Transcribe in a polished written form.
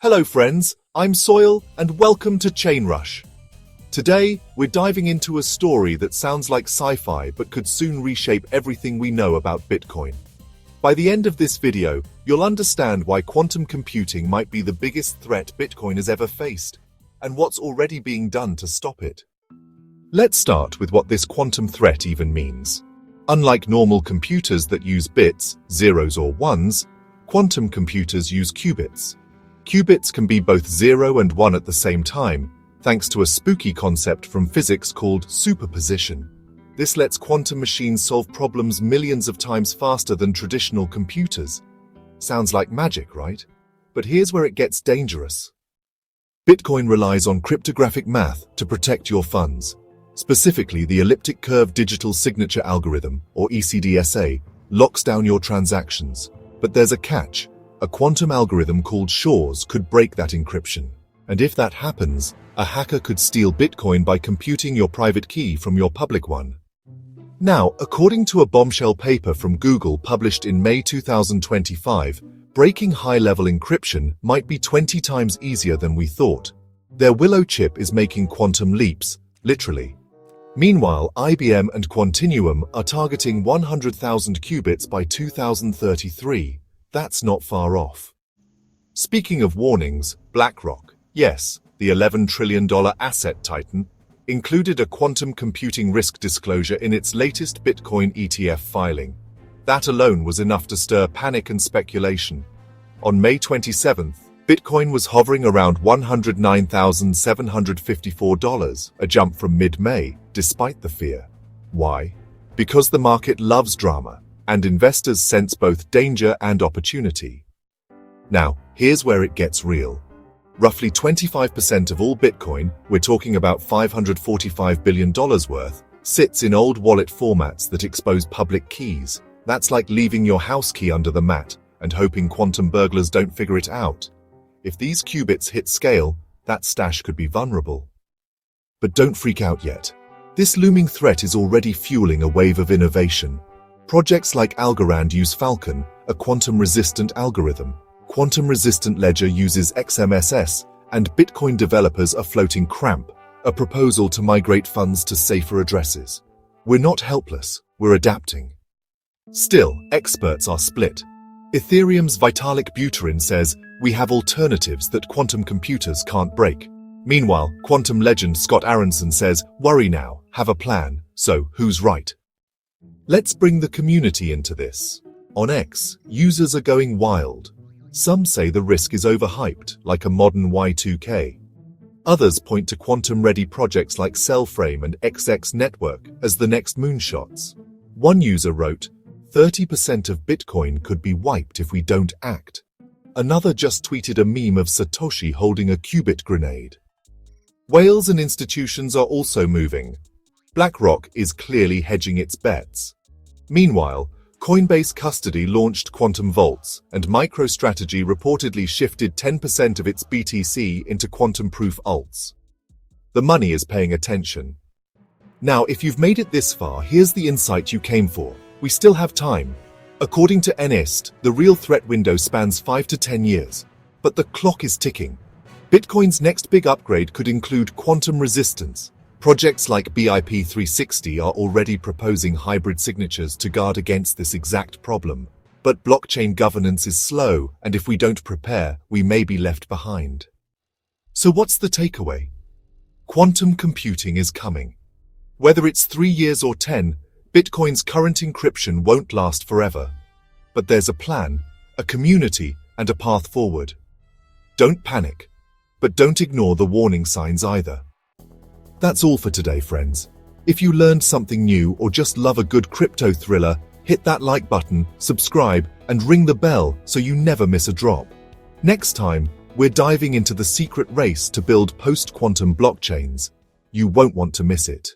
Hello friends, I'm Soil and welcome to Chain Rush. Today, we're diving into a story that sounds like sci-fi but could soon reshape everything we know about Bitcoin. By the end of this video, you'll understand why quantum computing might be the biggest threat Bitcoin has ever faced, and what's already being done to stop it. Let's start with what this quantum threat even means. Unlike normal computers that use bits, zeros or ones, quantum computers use qubits. Qubits can be both 0 and 1 at the same time, thanks to a spooky concept from physics called superposition. This lets quantum machines solve problems millions of times faster than traditional computers. Sounds like magic, right? But here's where it gets dangerous. Bitcoin relies on cryptographic math to protect your funds. Specifically, the elliptic curve digital signature algorithm, or ECDSA, locks down your transactions. But there's a catch. A quantum algorithm called Shor's could break that encryption. And if that happens, a hacker could steal Bitcoin by computing your private key from your public one. Now, according to a bombshell paper from Google published in May 2025, breaking high-level encryption might be 20 times easier than we thought. Their Willow chip is making quantum leaps, literally. Meanwhile, IBM and Quantinuum are targeting 100,000 qubits by 2033. That's not far off. Speaking of warnings, BlackRock, yes, the $11 trillion asset titan, included a quantum computing risk disclosure in its latest Bitcoin ETF filing. That alone was enough to stir panic and speculation. On May 27th, Bitcoin was hovering around $109,754, a jump from mid-May, despite the fear. Why? Because the market loves drama, and investors sense both danger and opportunity. Now, here's where it gets real. Roughly 25% of all Bitcoin, we're talking about $545 billion worth, sits in old wallet formats that expose public keys. That's like leaving your house key under the mat and hoping quantum burglars don't figure it out. If these qubits hit scale, that stash could be vulnerable. But don't freak out yet. This looming threat is already fueling a wave of innovation. Projects like Algorand use Falcon, a quantum-resistant algorithm. Quantum-resistant ledger uses XMSS, and Bitcoin developers are floating Cramp, a proposal to migrate funds to safer addresses. We're not helpless, we're adapting. Still, experts are split. Ethereum's Vitalik Buterin says, we have alternatives that quantum computers can't break. Meanwhile, quantum legend Scott Aronson says, worry now, have a plan, so who's right? Let's bring the community into this. On X, users are going wild. Some say the risk is overhyped, like a modern Y2K. Others point to quantum-ready projects like Cellframe and XX Network as the next moonshots. One user wrote, 30% of Bitcoin could be wiped if we don't act. Another just tweeted a meme of Satoshi holding a qubit grenade. Whales and institutions are also moving. BlackRock is clearly hedging its bets. Meanwhile, Coinbase Custody launched quantum vaults, and MicroStrategy reportedly shifted 10% of its BTC into quantum-proof alts. The money is paying attention. Now, if you've made it this far, here's the insight you came for. We still have time. According to NIST, the real threat window spans 5 to 10 years. But the clock is ticking. Bitcoin's next big upgrade could include quantum resistance. Projects like BIP360 are already proposing hybrid signatures to guard against this exact problem. But blockchain governance is slow, and if we don't prepare, we may be left behind. So what's the takeaway? Quantum computing is coming. Whether it's 3 years or 10, Bitcoin's current encryption won't last forever. But there's a plan, a community, and a path forward. Don't panic, but don't ignore the warning signs either. That's all for today, friends. If you learned something new or just love a good crypto thriller, hit that like button, subscribe, and ring the bell so you never miss a drop. Next time, we're diving into the secret race to build post-quantum blockchains. You won't want to miss it.